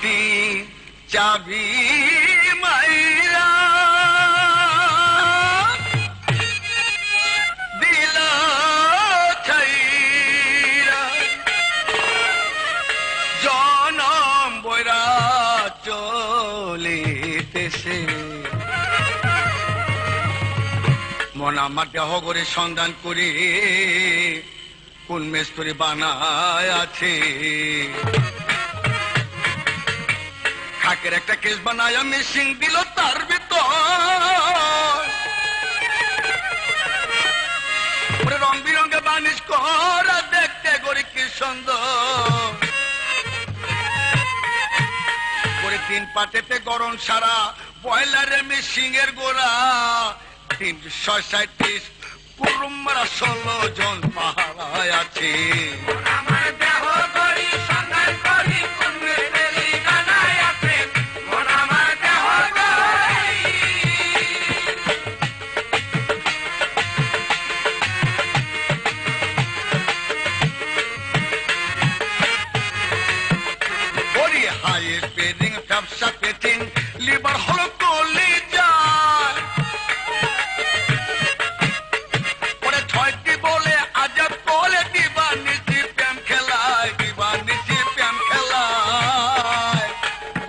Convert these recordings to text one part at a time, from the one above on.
দুটি চাবি মাইরা দিল ছাইরা জনম বইরা চলিতেছে মন আমার দেহ করে সন্ধান করে কোন মেস্তরি বানায় আছে খাকের একটা কেস বানায় মিশিং দিল তার ভিতর রং বিরঙ্গে বানিশ করা দেখতে গরি কি সুন্দর করে 3 পাটেতে গরম সারা বয়লারে মিশিং এর গোড়া 337 কুরুম মারা 16 জন পাহারায় আছে আমার দেহ গরি সন্ধান করি কোন মেলি গানায় আছে মন আমার দেহ গরি হাই স্পিডিং ব্যবসা পেটিং লিভার হলো কলি যায় ওরে 6টি বলে আজব বলে দিবানিসি প্রেম খেলায়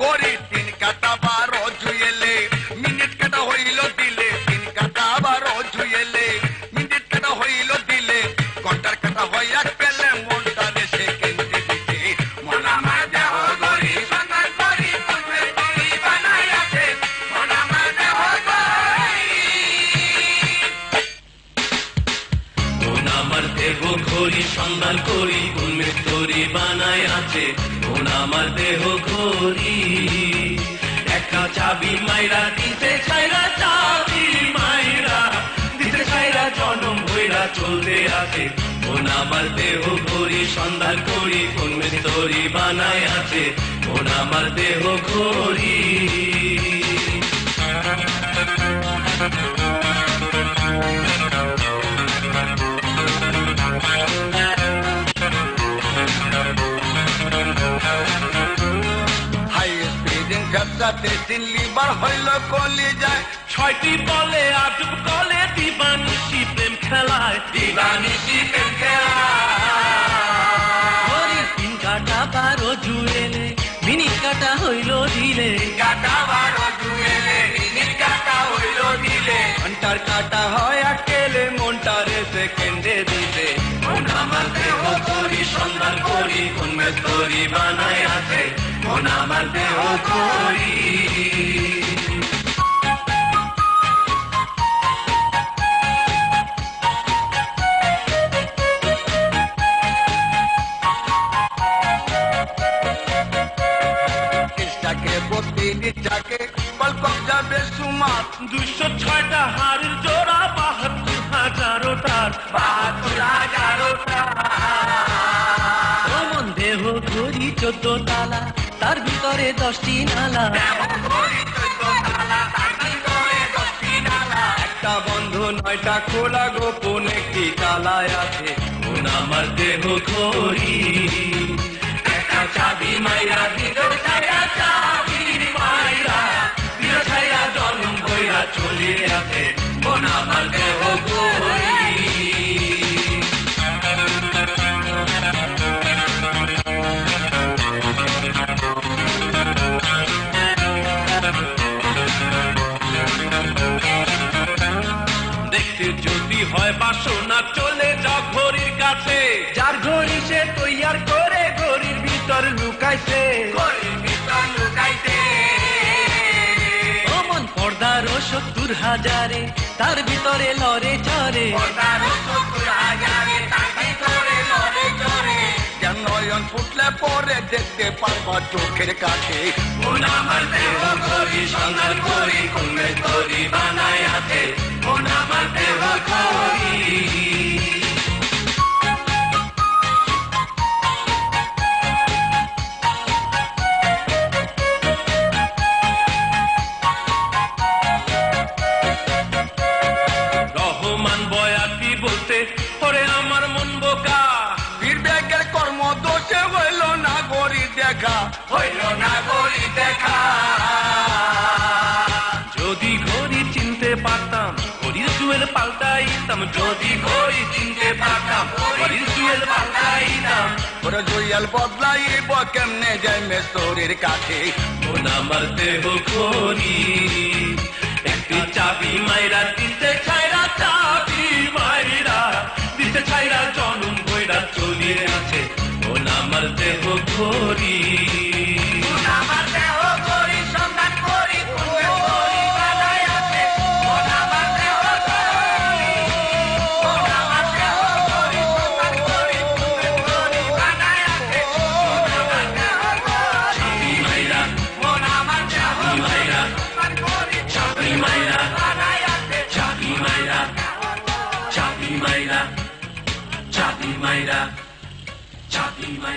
গরি 3 কাটা 12 জুয়েলে মিনিট কাটা হইল দিলে 3 কাটা 12 জুয়েলে মিনিট কাটা হইল দিলে ঘন্টার কাটা হইয়া পেলে মনটা দেশে কেন্দ্রে দিতে মন আমার দেহ গরি সন্ধান করি কোন মেলি গানায় আছে মন আমার দেহ মন আমার দেহ ঘড়ি সন্ধান করি কোন মেস্তরি বানায় আছে মন আমার দেহ ঘড়ি একটা চাবি মাইরা দিতে ছাইরা চাবি মাইরা দিতে ছাইরা জনম ভইরা চলতে আছে মন আমার দেহ ঘড়ি সন্ধান করি কোন মেস্তরি বানায় আছে মন আমার দেহ ঘড়ি হাই স্পিডিং ব্যবসাতে 3 লিভার হইল কলি যায় 6টি বলে আজব কলে দিবানিসি প্রেম খেলায় দিবানিসি প্রেম খেলায় 3 কাটা 12 জুয়েলে মিনিট কাটা হইল দিলে কাটা 12 জুয়েলে মিনিট কাটা হইল দিলে ঘন্টার কাটা হয় আটকেলে মনটারে সেকেন্ডে দিতে মন আমার দেহ করি সন্ধান করি কোন মেস্তরি বানায় আছে মন আমার দেহ করি ইচ্ছাকে 32 টাকে কলকম যাবে সুমার 206টা হাড়ির জোড়া 72,000 তার 72,000 মন দেহ ঘড়ি 14 তালা তার ভিতরে 10টি নালা একটা বন্ধ 9টা খোলা গোপন একটি তালায় আছে মন আমার দেহ ঘড়ি একটা চাবি মাইরা ভিতর ছায়া চাবি মাইরা ভিতর ছায়া জন্ম বইরা চলে আছে মন আমার দেহ গরি দেখতে যদি হয় বাসনা চলে যাও ঘড়ির কাছে যার ঘড়ি সে তৈয়ার করে ঘড়ির ভিতর লুকাইছে গরির ভিতর লুকাইতে মন পর্দার 70,000 তার ভিতরে লড়ে চড়ে পর্দার 70,000 তার ভিতরে লড়ে চড়ে যার নয়ন ফুটলে পরে দেখতে পারবা চোখের কাছে মন আমার দেহ গরি সন্ধান করি কোন মেস্তরি বানায় আছে মন আমার দেহ গরি রহমান বয়াতি বলতে ওরে আমার মন বোকা বীর ব্যাগের কর্ম দোষে হইল না গড়ি দেখা হইল না ঘড়ি দেখা। যদি ঘড়ি চিনতে পারতাম ঘড়ির জুয়েল পাল্টাইতাম, যদি ঘড়ি চিনতে পারতাম ঘড়ির জুয়েল পাল্টাইতাম। ওরে জুয়েল বদলাইব কেমনে যাই মেস্তরির কাছে, মন আমার দেহ ঘড়ি একটি চাবি মাইরা দিতে ছাইরা, চাবি মাইরা দিতে ছাইরা জনম বইরা চলিয়ে আছে মন আমার দেহ ঘড়ি। Chapi Mayra, Chapi Mayra, Chapi Mayra.